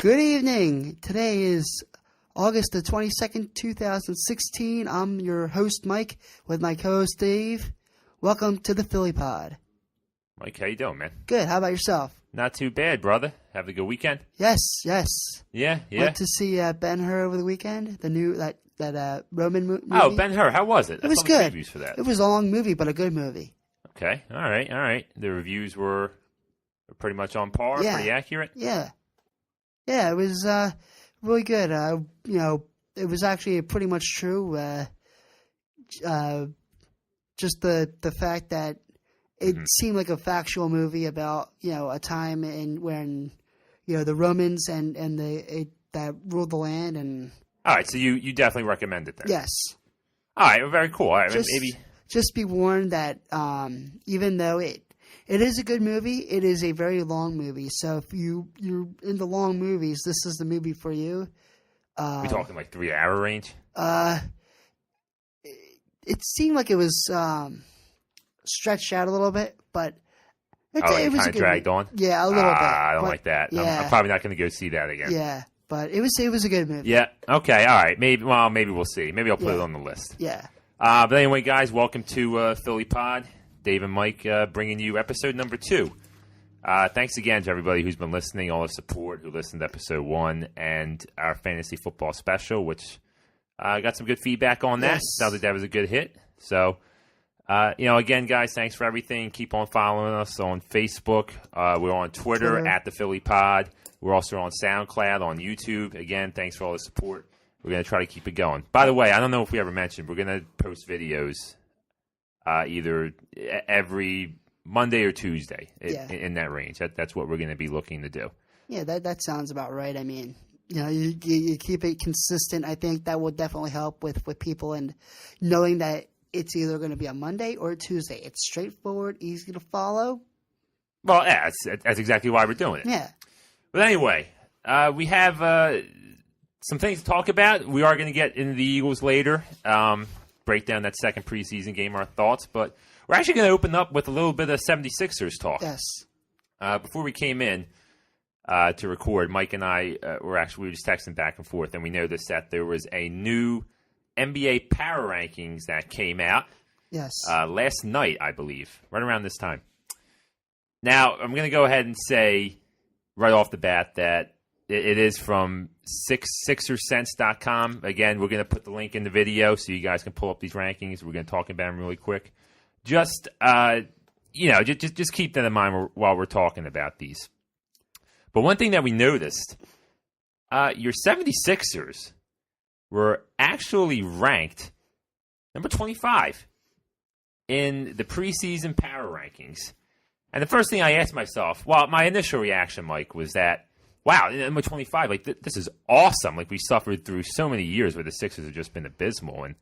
Good evening. Today is August the 22nd, 2016. I'm your host, Mike, with my co-host, Dave. Welcome to the Philly Pod. Mike, how you doing, man? Good. How about yourself? Not too bad, brother. Have a good weekend? Yes. Yeah. Went to see Ben-Hur over the weekend, the new that Roman movie. Oh, Ben-Hur. How was it? It was good. Previews for that. It was a long movie, but a good movie. Okay. All right. The reviews were pretty much on par, pretty accurate? Yeah, it was really good. It was actually pretty much true. Just the fact that it seemed like a factual movie about, a time when, the Romans and that ruled the land. And all right, so you definitely recommend it then? Yes. All right, very cool. All right, maybe just be warned that even though it is a good movie, it is a very long movie. So if you're into long movies, this is the movie for you. We talking like 3-hour range? It seemed like it was stretched out a little bit, but it was kind of dragged on. Yeah, a little bit. I don't like that. Yeah. I'm probably not going to go see that again. Yeah, but it was a good movie. Yeah. Okay. All right. Maybe we'll see. Maybe I'll put it on the list. Yeah. But anyway, guys, welcome to Philly Pod. Dave and Mike bringing you episode number 2. Thanks again to everybody who's been listening, all the support, who listened to episode 1 and our fantasy football special, which got some good feedback on that. Yes. Sounds like that was a good hit. So, again, guys, thanks for everything. Keep on following us on Facebook. We're on Twitter at the Philly Pod. We're also on SoundCloud, on YouTube. Again, thanks for all the support. We're going to try to keep it going. By the way, I don't know if we ever mentioned, we're going to post videos either every Monday or Tuesday in that range. That's what we're going to be looking to do. Yeah, that sounds about right. I mean, you keep it consistent. I think that will definitely help with people and knowing that it's either going to be a Monday or a Tuesday. It's straightforward, easy to follow. Well, yeah, that's exactly why we're doing it. Yeah. But anyway, we have some things to talk about. We are going to get into the Eagles later, break down that second preseason game, our thoughts. But we're actually going to open up with a little bit of 76ers talk. Yes. Before we came in to record, Mike and I were just texting back and forth, and we noticed that there was a new NBA Power Rankings that came out last night, I believe, right around this time. Now, I'm going to go ahead and say right off the bat that it is from sixersense.com. Again, we're going to put the link in the video so you guys can pull up these rankings. We're going to talk about them really quick. Just keep that in mind while we're talking about these. But one thing that we noticed, your 76ers were actually ranked number 25 in the preseason power rankings. And the first thing I asked myself, my initial reaction, Mike, was that, wow, number 25, this is awesome. Like, we suffered through so many years where the Sixers have just been abysmal. And,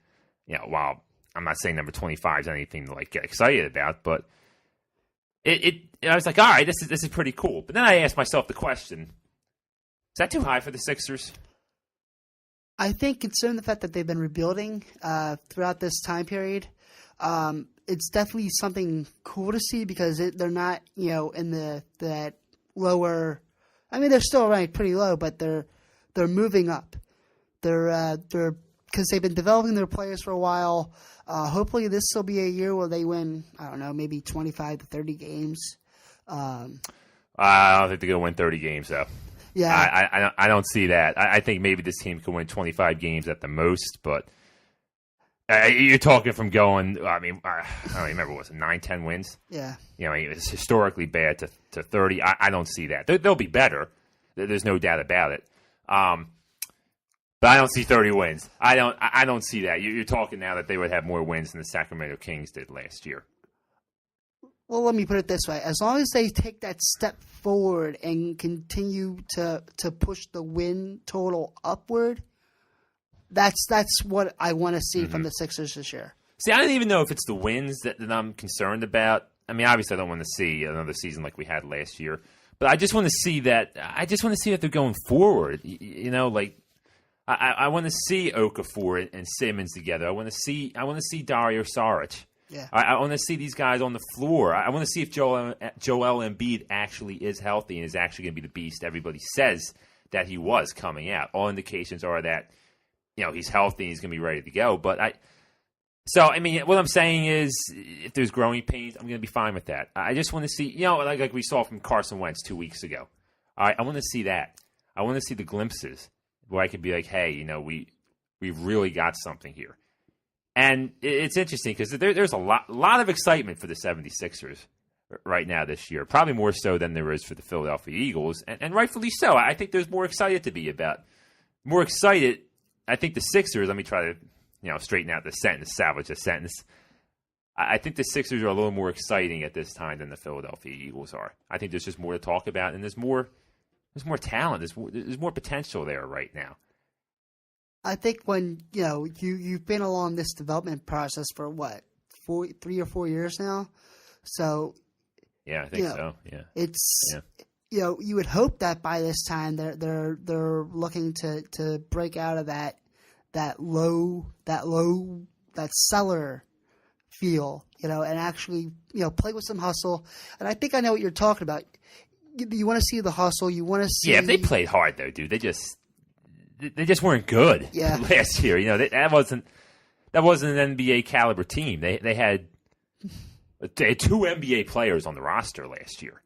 while I'm not saying number 25 is anything to, get excited about, but I was like, all right, this is pretty cool. But then I asked myself the question, is that too high for the Sixers? I think considering the fact that they've been rebuilding throughout this time period, it's definitely something cool to see because they're not, in that lower. I mean, they're still ranked pretty low, but they're moving up. They're because they've been developing their players for a while. Hopefully, this will be a year where they win. I don't know, maybe 25 to 30 games. I don't think they're gonna win 30 games though. Yeah, I don't see that. I think maybe this team can win 25 games at the most, but you're talking from going. I mean, I don't remember what was it, 9-10 wins. Yeah, it's historically bad to 30. I don't see that. They'll be better. There's no doubt about it. But I don't see 30 wins. I don't see that. You're talking now that they would have more wins than the Sacramento Kings did last year. Well, let me put it this way. As long as they take that step forward and continue to push the win total upward, that's what I want to see from the Sixers this year. See, I don't even know if it's the wins that I'm concerned about. I mean, obviously I don't want to see another season like we had last year. But I just want to see that they're going forward. I want to see Okafor and Simmons together. I want to see Dario Saric. Yeah. I want to see these guys on the floor. I want to see if Joel Embiid actually is healthy and is actually going to be the beast everybody says that he was coming out. All indications are that, he's healthy and he's going to be ready to go. But what I'm saying is, if there's growing pains, I'm going to be fine with that. I just want to see, like we saw from Carson Wentz 2 weeks ago. All right, I want to see that. I want to see the glimpses where I could be like, hey, we've really got something here. And it's interesting because there's a lot of excitement for the 76ers right now this year, probably more so than there is for the Philadelphia Eagles, and rightfully so. I think there's more excited to be about. More excited, I think the Sixers, let me try to straighten out the sentence, salvage the sentence. I think the Sixers are a little more exciting at this time than the Philadelphia Eagles are. I think there's just more to talk about, and there's more talent, there's more potential there right now. I think when you've been along this development process for 3 or 4 years now, so yeah, I think so. Yeah, it's you would hope that by this time they're looking to break out of that cellar feel, and actually play with some hustle. And I think I know what you're talking about. You want to see the hustle. You want to see. Yeah, they played hard though, dude. They just weren't good last year. That wasn't an NBA caliber team. They had 2 NBA players on the roster last year.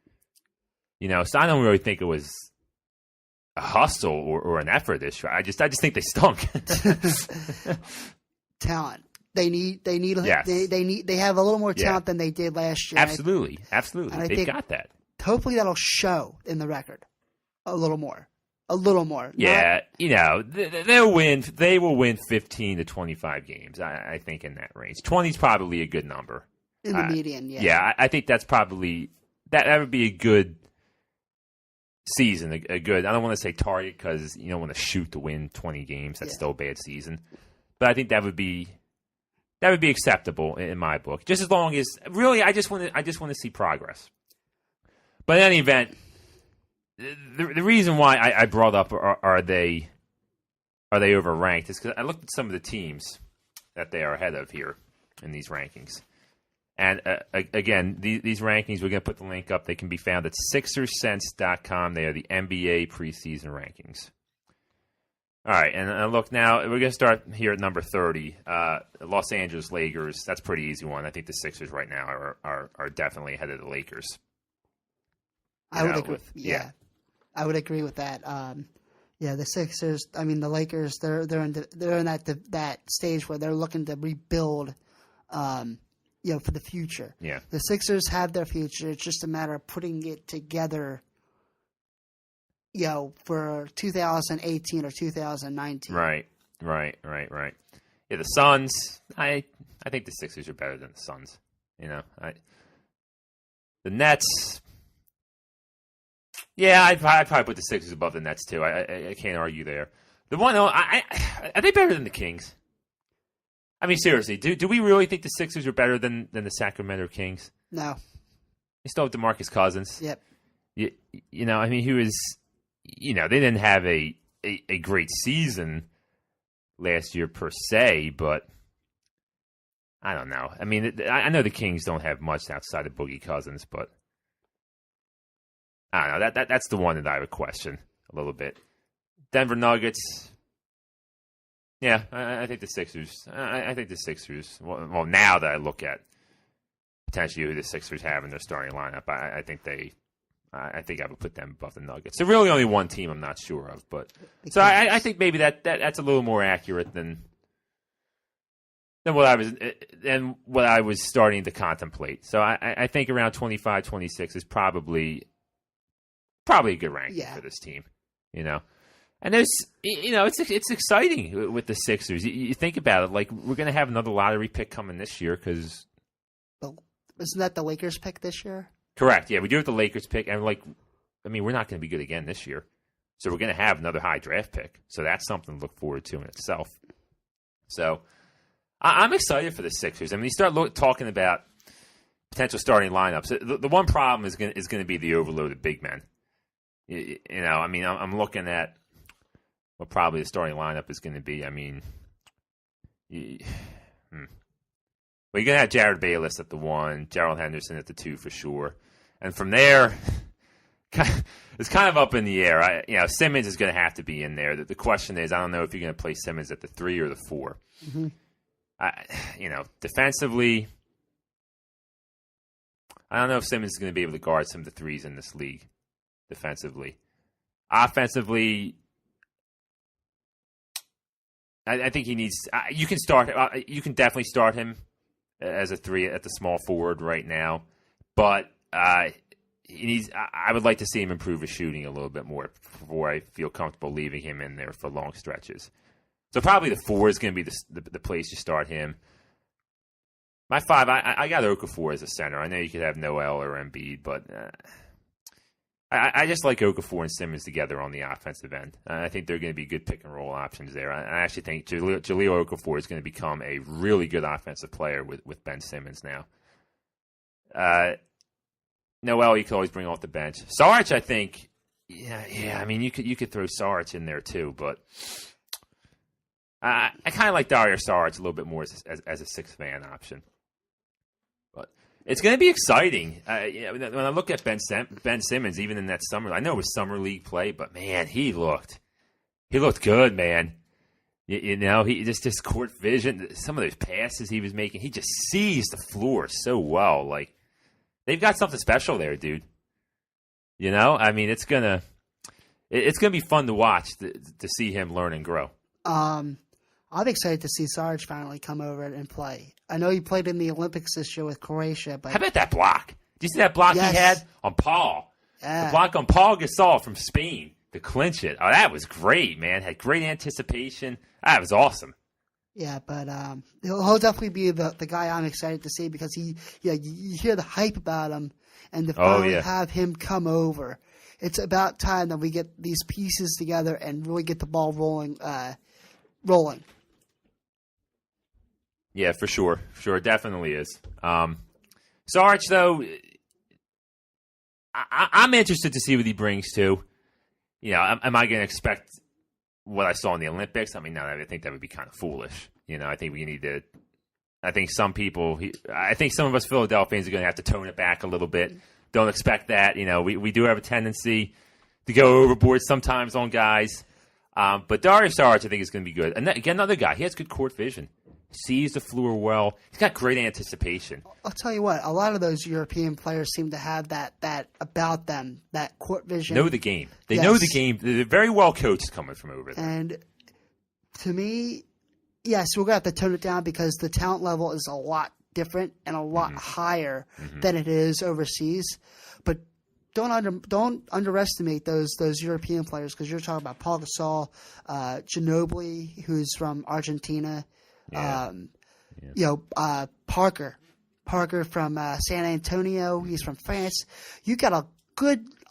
So I don't really think it was a hustle or an effort this year. I just think they stunk. Talent. They need. Yes. They have a little more talent than they did last year. Absolutely. They've got that. Hopefully that'll show in the record a little more. Yeah, they'll win. They will win 15 to 25 games. I think in that range. 20 is probably a good number. In the median, yeah. Yeah, I think that's probably that would be a good season. A good. I don't want to say target because you don't want to shoot to win 20 games. That's still a bad season. But I think that would be acceptable in my book. Just as long as really, I just want to see progress. But in any event. The reason why I brought up are they overranked is because I looked at some of the teams that they are ahead of here in these rankings. And again, these rankings, we're going to put the link up. They can be found at SixersSense.com. They are the NBA Preseason Rankings. All right, and look now, we're going to start here at number 30. Los Angeles Lakers, that's a pretty easy one. I think the Sixers right now are definitely ahead of the Lakers. I would agree. I would agree with that. The Sixers. I mean, the Lakers. They're in that stage where they're looking to rebuild. For the future. Yeah. The Sixers have their future. It's just a matter of putting it together. For 2018 or 2019. Right. Yeah, the Suns. I think the Sixers are better than the Suns. The Nets. Yeah, I'd probably put the Sixers above the Nets, too. I can't argue there. The one, are they better than the Kings? I mean, seriously, do we really think the Sixers are better than the Sacramento Kings? No. They still have DeMarcus Cousins. Yep. He was, they didn't have a great season last year per se, but I don't know. I mean, I know the Kings don't have much outside of Boogie Cousins, but I don't know. That's the one that I would question a little bit. Denver Nuggets. Yeah, I think the Sixers. I think the Sixers. Well, now that I look at potentially who the Sixers have in their starting lineup, I think I would put them above the Nuggets. There's really only one team I'm not sure of, but so I think maybe that's a little more accurate than what I was starting to contemplate. So I think around 25, 26 is probably a good ranking for this team, And there's, it's exciting with the Sixers. You think about it, like we're going to have another lottery pick coming this year because isn't that the Lakers pick this year? Correct. Yeah, we do have the Lakers pick, and we're not going to be good again this year, so we're going to have another high draft pick. So that's something to look forward to in itself. So I'm excited for the Sixers. I mean, you start talking about potential starting lineups. The one problem is going to be the overloaded big men. I'm looking at what probably the starting lineup is going to be. I mean, you're going to have Jared Bayless at the 1, Gerald Henderson at the 2 for sure. And from there, it's kind of up in the air. Simmons is going to have to be in there. The question is, I don't know if you're going to play Simmons at the 3 or the 4. Mm-hmm. Defensively, I don't know if Simmons is going to be able to guard some of the threes in this league defensively. Offensively, I think he needs. You can start. You can definitely start him as a 3 at the small forward right now, but he needs. I would like to see him improve his shooting a little bit more before I feel comfortable leaving him in there for long stretches. So probably the 4 is going to be the place you start him. My 5, I got Okafor as a center. I know you could have Noel or Embiid, but I just like Okafor and Simmons together on the offensive end. I think they're going to be good pick-and-roll options there. I actually think Jahlil Okafor is going to become a really good offensive player with Ben Simmons now. Noel, you could always bring off the bench. Sarge, I think, I mean, you could throw Sarge in there too, but I kind of like Dario Sarge a little bit more as a 6-man option. But it's going to be exciting. When I look at Ben Simmons, even in that summer, I know it was summer league play, but man, he looked good, man. He just court vision, some of those passes he was making, he just sees the floor so well. Like, they've got something special there, dude. I mean, it's gonna be fun to watch to see him learn and grow. I'm excited to see Sarge finally come over and play. I know he played in the Olympics this year with Croatia, but how about that block? Did you see that block he had on Paul? Yeah. The block on Paul Gasol from Spain to clinch it. Oh, that was great, man. Had great anticipation. That was awesome. Yeah, but he'll definitely be the guy I'm excited to see because you hear the hype about him, and to finally have him come over. It's about time that we get these pieces together and really get the ball rolling. Yeah, for sure. It definitely is. Sarge, though, I'm interested to see what he brings too. Am I going to expect what I saw in the Olympics? I mean, no, I think that would be kind of foolish. I think we need to. I think some of us Philadelphians are going to have to tone it back a little bit. Don't expect that. We do have a tendency to go overboard sometimes on guys. But Dario Saric, I think, is going to be good. And again, another guy. He has good court vision. Sees the floor well. He's got great anticipation. I'll tell you what. A lot of those European players seem to have that about them, that court vision. Know the game. They know the game. They're very well coached coming from over there. And to me, yes, we're going to have to tone it down because the talent level is a lot different and a lot higher than it is overseas. But don't underestimate those European players because you're talking about Paul Gasol, Ginobili, who's from Argentina, Parker from San Antonio, he's from France. You got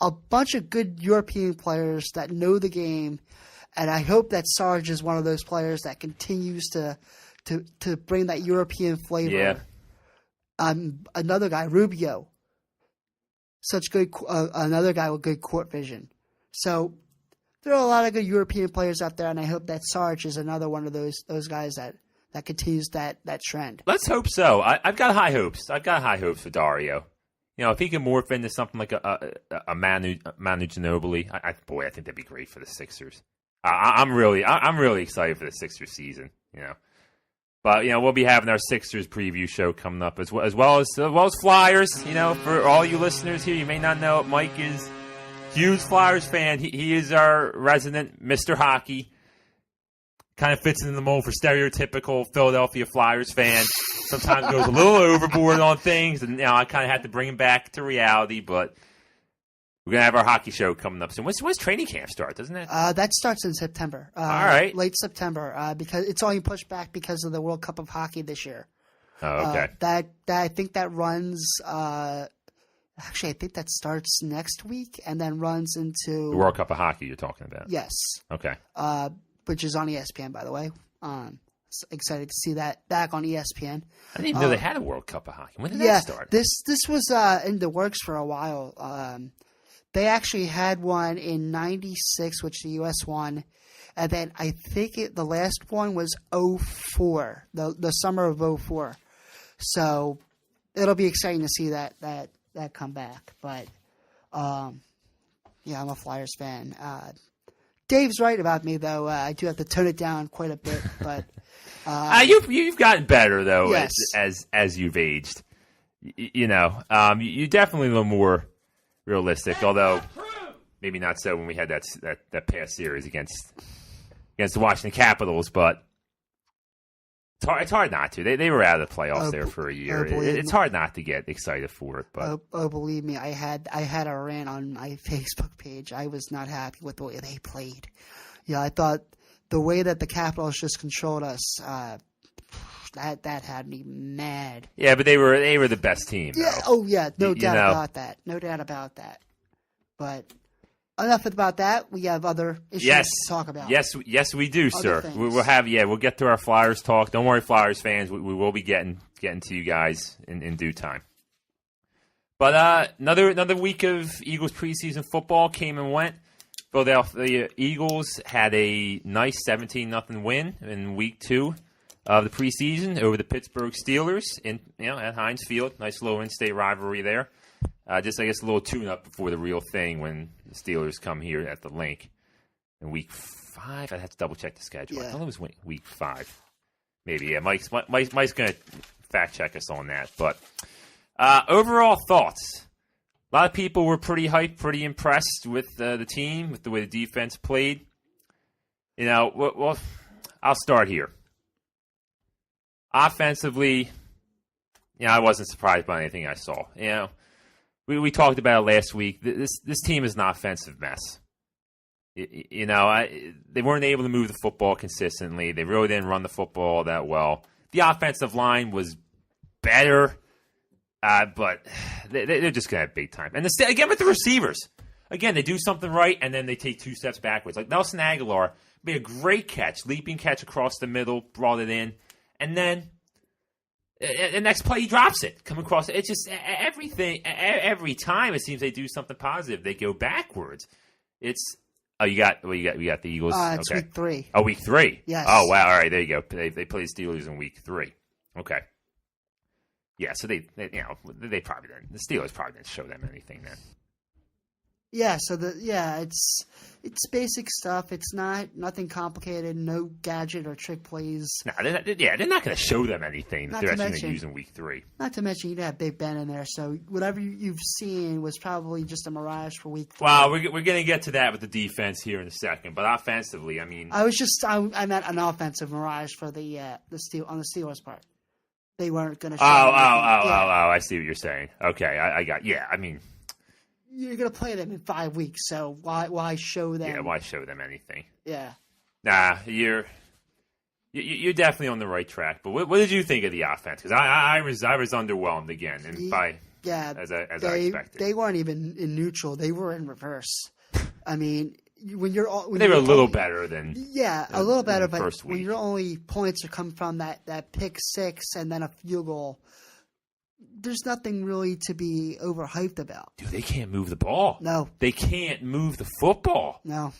a bunch of good European players that know the game, and I hope that Sarge is one of those players that continues to bring that European flavor. Yeah. Another guy, Rubio. Another guy with good court vision. So there are a lot of good European players out there, and I hope that Sarge is another one of those guys that continues that trend. Let's hope so. I've got high hopes. I've got high hopes for Dario. If he can morph into something like a Manu Ginobili, I think that'd be great for the Sixers. I'm really excited for the Sixers season. But we'll be having our Sixers preview show coming up as well as Flyers. For all you listeners here, you may not know it. Mike is a huge Flyers fan. He is our resident Mr. Hockey. Kind of fits in the mold for stereotypical Philadelphia Flyers fan. Sometimes goes a little overboard on things, and I kind of have to bring him back to reality. But we're gonna have our hockey show coming up soon. When's training camp start? Doesn't it? That starts in September. All right, late September, because it's only pushed back because of the World Cup of Hockey this year. Oh, okay. I think that runs. Actually, I think that starts next week and then runs into the World Cup of Hockey. You're talking about? Yes. Okay. Which is on ESPN, by the way. Excited to see that back on ESPN. I didn't even know they had a World Cup of Hockey. When did that start? This was in the works for a while. They actually had one in '96, which the U.S. won, and then I think the last one was '04, the summer of '04. So it'll be exciting to see that come back. But Yeah, I'm a Flyers fan. Dave's right about me, though. I do have to tone it down quite a bit, but you've gotten better though, yes. as you've aged. You're definitely a little more realistic, although maybe not so when we had that past series against the Washington Capitals, but it's hard not to. They were out of the playoffs there for a year. It's hard not to get excited for it. But believe me, I had a rant on my Facebook page. I was not happy with the way they played. Yeah, I thought the way that the Capitals just controlled us, that had me mad. Yeah, but they were the best team. Yeah. Though. Oh yeah, no doubt about that. No doubt about that. But enough about that. We have other issues to talk about. Yes, we do, sir. Things. We'll get to our Flyers talk. Don't worry, Flyers fans. We will be getting to you guys in due time. But another week of Eagles preseason football came and went. Philadelphia Eagles had a nice 17-0 win in week 2 of the preseason over the Pittsburgh Steelers at Heinz Field. Nice little in-state rivalry there. Just, I guess, a little tune-up before the real thing when the Steelers come here at the Link in Week 5. I'd have to double-check the schedule. Yeah. I thought it was Week 5. Maybe, yeah. Mike's going to fact-check us on that. But overall thoughts. A lot of people were pretty hyped, pretty impressed with the team, with the way the defense played. Well, I'll start here. Offensively, I wasn't surprised by anything I saw. We talked about it last week. This team is an offensive mess. They weren't able to move the football consistently. They really didn't run the football that well. The offensive line was better, but they're just going to have big time. And again with the receivers, again they do something right and then they take 2 steps backwards. Like Nelson Aguilar made a great catch, leaping catch across the middle, brought it in, and then the next play he drops it, come across. It's just everything. Every time it seems they do something positive, they go backwards. It's you got the Eagles. It's okay. week 3. Oh, week 3. Yes. Oh wow. All right, there you go. They play the Steelers in week 3. Okay. Yeah, so they probably didn't. The Steelers probably didn't show them anything then. Yeah, so it's basic stuff. It's nothing complicated. No gadget or trick plays. No, they're not going to show them anything that they're actually going to use in week 3. Not to mention you have Big Ben in there, so whatever you've seen was probably just a mirage for week 3. Well, we're going to get to that with the defense here in a second, but offensively, I mean, I meant an offensive mirage for the Steelers part. They weren't going to show. I see what you're saying. Okay, I got. Yeah, I mean, you're going to play them in 5 weeks, so why show them? Yeah, why show them anything? Yeah. Nah, you're definitely on the right track. But what did you think of the offense? Because I was underwhelmed again, and as I expected, they weren't even in neutral; they were in reverse. I mean, they were a little better than a little better, but first week. When your only points are coming from that pick 6 and then a field goal. There's nothing really to be overhyped about. Dude, they can't move the ball. No. They can't move the football. No.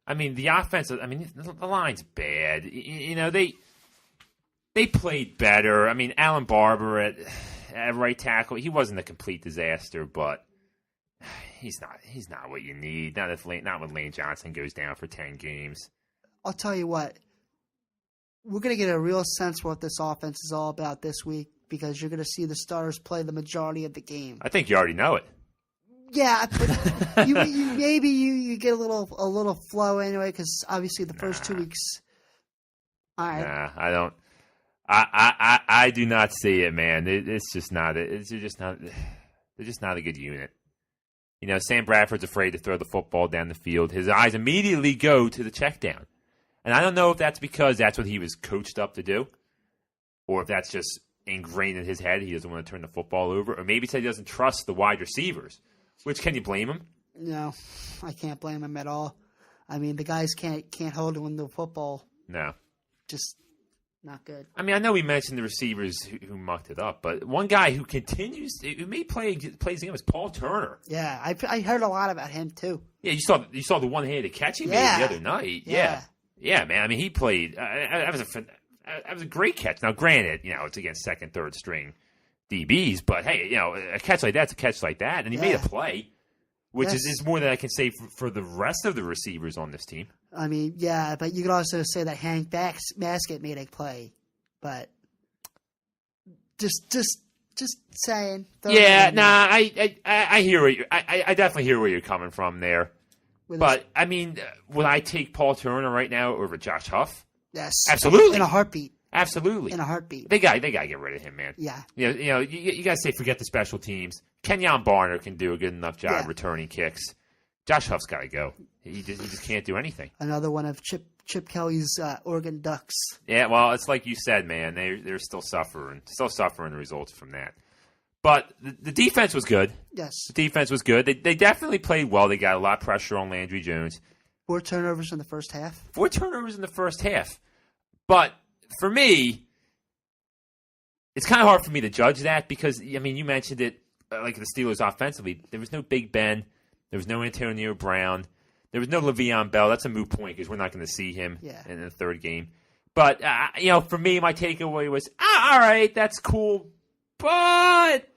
I mean, the offense, the line's bad. They played better. I mean, Alan Barber at right tackle, he wasn't a complete disaster, but he's not what you need. Not when Lane Johnson goes down for 10 games. I'll tell you what. We're going to get a real sense for what this offense is all about this week. Because you're going to see the starters play the majority of the game. I think you already know it. Yeah, but you get a little flow anyway. Because obviously the first 2 weeks. All right. Nah, I don't. I do not see it, man. It's just not. It's just not. They're just not a good unit. Sam Bradford's afraid to throw the football down the field. His eyes immediately go to the check down, and I don't know if that's because that's what he was coached up to do, or if that's just ingrained in his head. He doesn't want to turn the football over, or maybe he doesn't trust the wide receivers. Which, can you blame him? No, I can't blame him at all. I mean, the guys can't hold on to the football. No, just not good. I mean, I know we mentioned the receivers who mucked it up, but one guy who plays the game is Paul Turner. Yeah, I heard a lot about him too. Yeah, you saw the one-handed catch he made the other night. Yeah, man. I mean, he played. That was a great catch. Now, granted, it's against second, third string DBs, but hey, a catch like that's a catch like that, and he made a play. which is more than I can say for the rest of the receivers on this team. I mean, yeah, but you could also say that Hank Baskett made a play, but just saying. Yeah, nah, I hear what I definitely hear where you're coming from there. But I mean, would I take Paul Turner right now over Josh Huff? Yes, absolutely, in a heartbeat. Absolutely, in a heartbeat. They got to get rid of him, man. Yeah, you got to say forget the special teams. Kenyon Barner can do a good enough job returning kicks. Josh Huff's got to go. He just can't do anything. Another one of Chip Kelly's Oregon Ducks. Yeah, well, it's like you said, man. They're still suffering the results from that. But the defense was good. Yes, the defense was good. They definitely played well. They got a lot of pressure on Landry Jones. 4 turnovers in the first half. But for me, it's kind of hard for me to judge that because, I mean, you mentioned it, like the Steelers offensively. There was no Big Ben. There was no Antonio Brown. There was no Le'Veon Bell. That's a moot point because we're not going to see him in the third game. But, for me, my takeaway was, all right, that's cool. But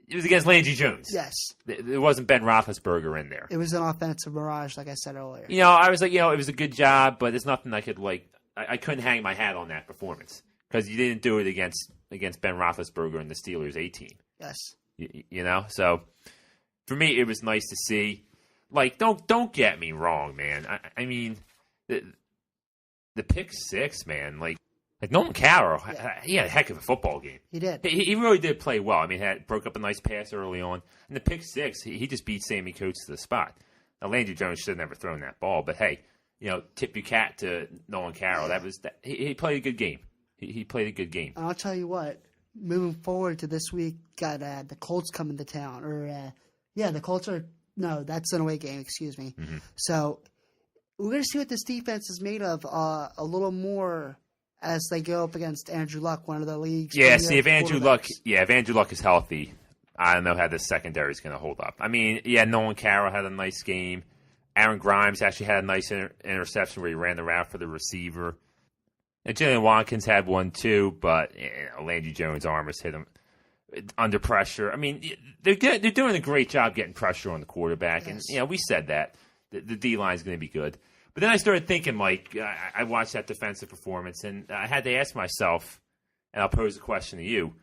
it was against Landry Jones. Yes. There wasn't Ben Roethlisberger in there. It was an offensive mirage, like I said earlier. I was like, it was a good job, but there's nothing I could, I couldn't hang my hat on that performance because you didn't do it against Ben Roethlisberger and the Steelers A team. Yes. So for me, it was nice to see. Don't get me wrong, man. I mean, the pick six, man. Like Nolan Carroll, he had a heck of a football game. He did. He really did play well. I mean, broke up a nice pass early on, and the pick six, he just beat Sammy Coates to the spot. Now, Landry Jones should have never thrown that ball, but hey, tip your cat to Nolan Carroll. He played a good game. He played a good game. And I'll tell you what. Moving forward to this week, got the Colts coming to town. The Colts are – no, that's an away game, excuse me. Mm-hmm. So we're going to see what this defense is made of a little more as they go up against Andrew Luck, one of the league's Yeah, see, if Andrew Luck is healthy, I don't know how this secondary is going to hold up. I mean, Nolan Carroll had a nice game. Aaron Grimes actually had a nice interception where he ran the route for the receiver. And Jalen Watkins had one too, but Landry Jones' armors hit him under pressure. I mean, they're doing a great job getting pressure on the quarterback, and we said that the D line is going to be good. But then I started thinking, Mike, I watched that defensive performance, and I had to ask myself, and I'll pose a question to you: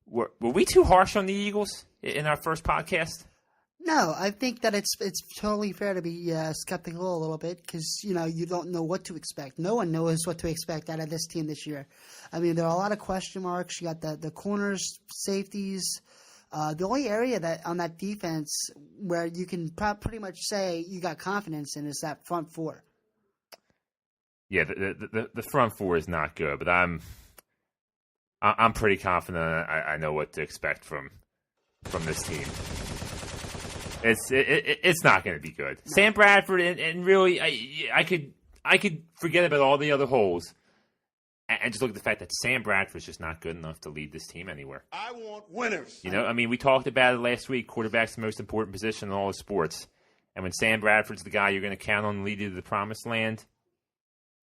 Were we too harsh on the Eagles in our first podcast? No, I think that it's totally fair to be skeptical a little bit because, you don't know what to expect. No one knows what to expect out of this team this year. I mean, there are a lot of question marks. You got the corners, safeties. The only area that on that defense where you can pretty much say you got confidence in is that front four. Yeah, the front four is not good, but I'm pretty confident I know what to expect from this team. It's not going to be good. No. Sam Bradford and really, I could forget about all the other holes and just look at the fact that Sam Bradford's just not good enough to lead this team anywhere. I want winners. I mean, we talked about it last week. Quarterback's the most important position in all of sports, and when Sam Bradford's the guy you're going to count on to lead you to the promised land,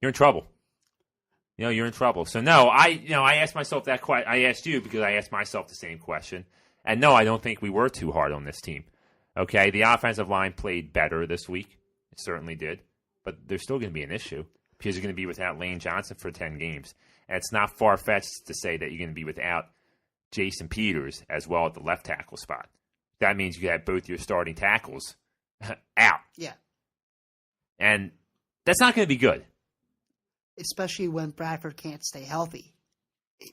you're in trouble. You're in trouble. So no, I asked myself that question. I asked you because I asked myself the same question, and no, I don't think we were too hard on this team. Okay, the offensive line played better this week. It certainly did. But there's still going to be an issue because you're going to be without Lane Johnson for 10 games. And it's not far-fetched to say that you're going to be without Jason Peters as well at the left tackle spot. That means you have both your starting tackles out. Yeah. And that's not going to be good. Especially when Bradford can't stay healthy.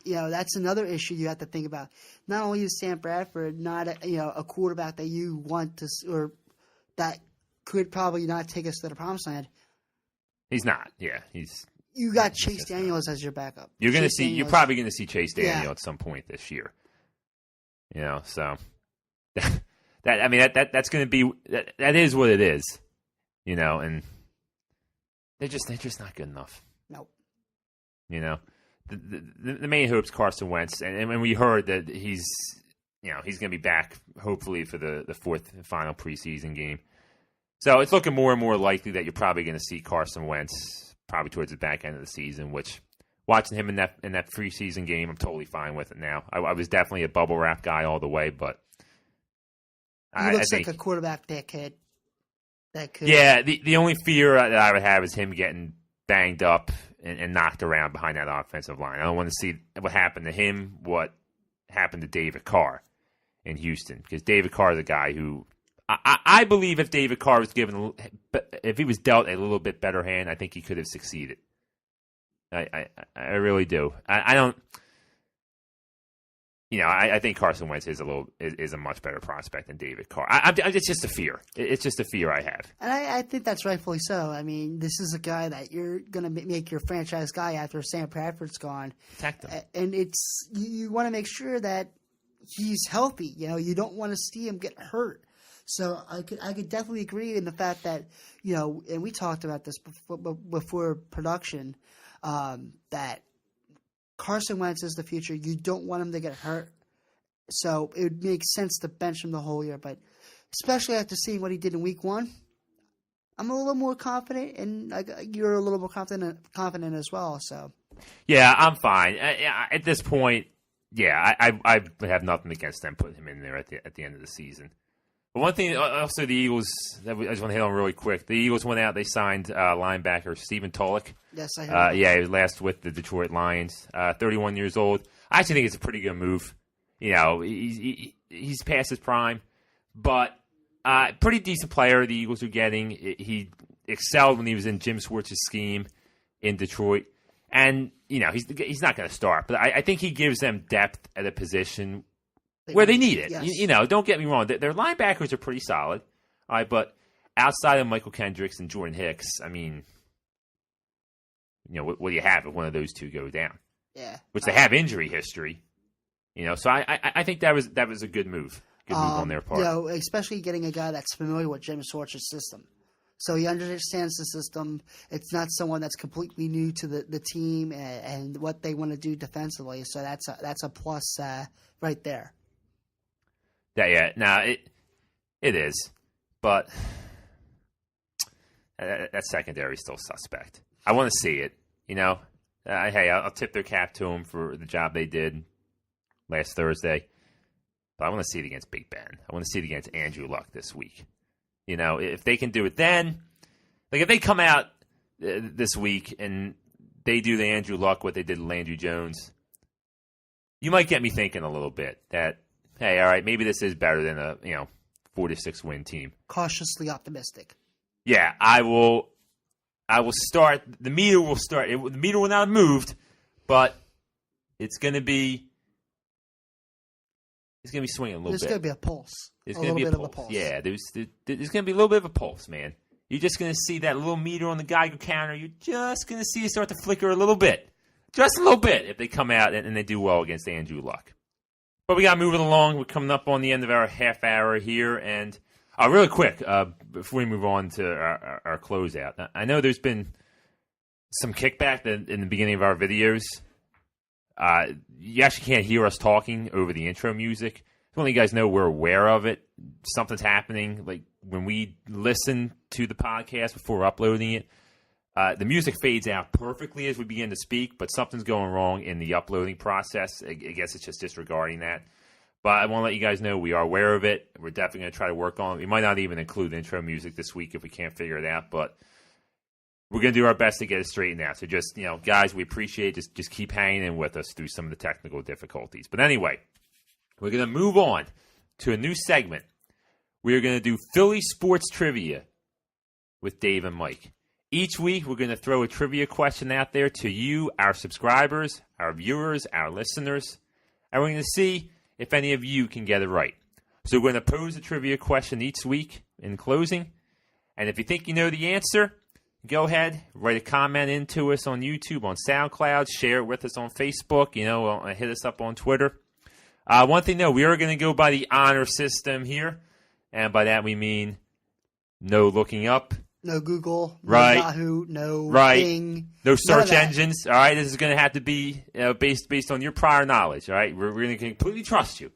That's another issue you have to think about. Not only is Sam Bradford not a quarterback that you want to, or that could probably not take us to the promised land. He's not. Yeah, You got Chase Daniels as your backup. You're probably going to see Chase Daniel at some point this year. So that's going to be that is what it is. And they're just not good enough. Nope. The main hope's Carson Wentz, and when we heard that he's going to be back hopefully for the fourth and final preseason game. So it's looking more and more likely that you're probably going to see Carson Wentz probably towards the back end of the season, which watching him in that preseason game, I'm totally fine with it now. I was definitely a bubble wrap guy all the way, but he looks like a quarterback that could that could. Yeah, the only fear that I would have is him getting banged up and knocked around behind that offensive line. I don't want to see what happened to him, what happened to David Carr in Houston, because David Carr is a guy who I believe if David Carr was given, if he was dealt a little bit better hand, I think he could have succeeded. I really do. I don't. I think Carson Wentz is a much better prospect than David Carr. It's just a fear. It's just a fear I have. And I think that's rightfully so. I mean, this is a guy that you're going to make your franchise guy after Sam Bradford's gone. Protect him. And you want to make sure that he's healthy. You don't want to see him get hurt. So I could definitely agree in the fact that, and we talked about this before production, that Carson Wentz is the future. You don't want him to get hurt. So it would make sense to bench him the whole year. But especially after seeing what he did in week 1, I'm a little more confident, and you're a little more confident as well. So yeah, I'm fine. At this point, yeah, I have nothing against them putting him in there at the end of the season. But one thing, also the Eagles, I just want to hit on really quick. The Eagles went out, they signed linebacker Stephen Tulloch. Yes, I heard. Yeah, he was last with the Detroit Lions, 31 years old. I actually think it's a pretty good move. He's past his prime, but pretty decent player the Eagles are getting. He excelled when he was in Jim Schwartz's scheme in Detroit. And, he's not going to start, but I think he gives them depth at a position where they need it. Yes. Don't get me wrong. Their linebackers are pretty solid. All right, but outside of Michael Kendricks and Jordan Hicks, I mean, what do you have if one of those two go down? Yeah. Which they have injury history. So I think that was a good move. Good move on their part. Especially getting a guy that's familiar with Jim Schwartz's system. So he understands the system. It's not someone that's completely new to the team and what they want to do defensively. So that's a plus right there. Yeah. Now it is, but that secondary is still suspect. I want to see it. Hey, I'll tip their cap to them for the job they did last Thursday. But I want to see it against Big Ben. I want to see it against Andrew Luck this week. If they can do it then, like if they come out this week and they do the Andrew Luck, what they did to Landry Jones, you might get me thinking a little bit that, hey, all right, maybe this is better than a 4-6 win team. Cautiously optimistic. Yeah, I will start. The meter will start. The meter will not have moved, but it's going to be swinging a little bit. There's going to be a pulse. There's going to be a pulse. Yeah, there's going to be a little bit of a pulse, man. You're just going to see that little meter on the Geiger counter. You're just going to see it start to flicker a little bit. Just a little bit if they come out and they do well against Andrew Luck. But we got moving along. We're coming up on the end of our half hour here. And really quick, before we move on to our closeout, I know there's been some kickback in the beginning of our videos. You actually can't hear us talking over the intro music. Just want to let you guys know we're aware of it. Something's happening. Like when we listen to the podcast before uploading it, the music fades out perfectly as we begin to speak, but something's going wrong in the uploading process. I guess it's just disregarding that. But I want to let you guys know we are aware of it. We're definitely going to try to work on it. We might not even include intro music this week if we can't figure it out, but we're going to do our best to get it straightened out. So just, guys, we appreciate it. Just keep hanging in with us through some of the technical difficulties. But anyway, we're going to move on to a new segment. We are going to do Philly sports trivia with Dave and Mike. Each week, we're going to throw a trivia question out there to you, our subscribers, our viewers, our listeners, and we're going to see if any of you can get it right. So we're going to pose a trivia question each week in closing, and if you think you know the answer, go ahead, write a comment into us on YouTube, on SoundCloud, share it with us on Facebook, hit us up on Twitter. One thing, though, we are going to go by the honor system here, and by that we mean no looking up. No Google, no right. Yahoo, no Bing. No search engines. All right, this is going to have to be based on your prior knowledge. All right, we're going to completely trust you.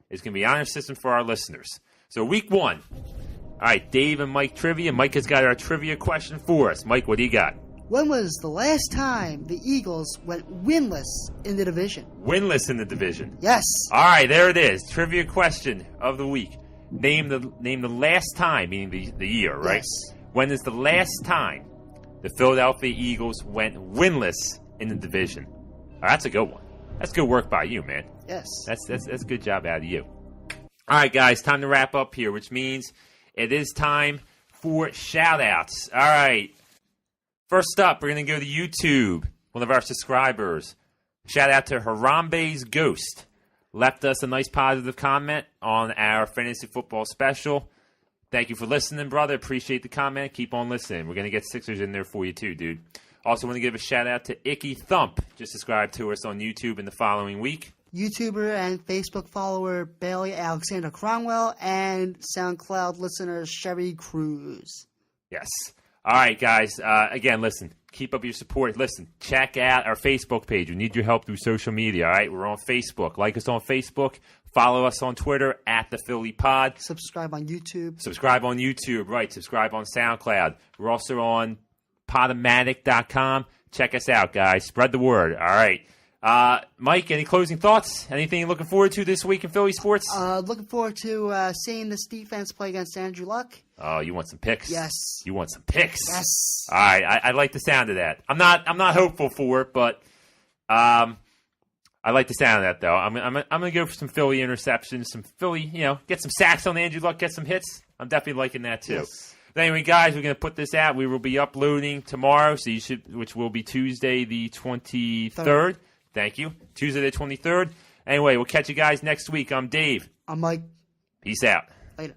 It's going to be honor system for our listeners. So week 1. All right, Dave and Mike trivia. Mike has got our trivia question for us. Mike, what do you got? When was the last time the Eagles went winless in the division? Winless in the division. Yes. All right, there it is. Trivia question of the week. Name the last time, meaning the year, right? Yes. When is the last time the Philadelphia Eagles went winless in the division? That's a good one. That's good work by you, man. Yes. That's a good job out of you. All right, guys, time to wrap up here, which means it is time for shout-outs. All right. First up, we're going to go to YouTube. One of our subscribers. Shout out to Harambe's Ghost. Left us a nice positive comment on our fantasy football special. Thank you for listening, brother. Appreciate the comment. Keep on listening. We're going to get Sixers in there for you too, dude. Also want to give a shout out to Icky Thump. Just subscribe to us on YouTube in the following week. YouTuber and Facebook follower Bailey Alexander Cromwell and SoundCloud listener Sherry Cruz. Yes. All right, guys. Again, listen. Keep up your support. Listen, check out our Facebook page. We need your help through social media, all right? We're on Facebook. Like us on Facebook. Follow us on Twitter, @ThePhillyPod. Subscribe on YouTube. Subscribe on YouTube, right. Subscribe on SoundCloud. We're also on Podomatic.com. Check us out, guys. Spread the word, all right? Mike, any closing thoughts? Anything you're looking forward to this week in Philly sports? Looking forward to seeing this defense play against Andrew Luck. Oh, you want some picks? Yes. You want some picks? Yes. All right, I like the sound of that. I'm not hopeful for it, but I like the sound of that though. I'm gonna go for some Philly interceptions, some Philly, get some sacks on Andrew Luck, get some hits. I'm definitely liking that too. Yes. But anyway, guys, we're gonna put this out. We will be uploading tomorrow, so which will be Tuesday the 23rd. Thank you. Tuesday the 23rd. Anyway, we'll catch you guys next week. I'm Dave. I'm Mike. Peace out. Later.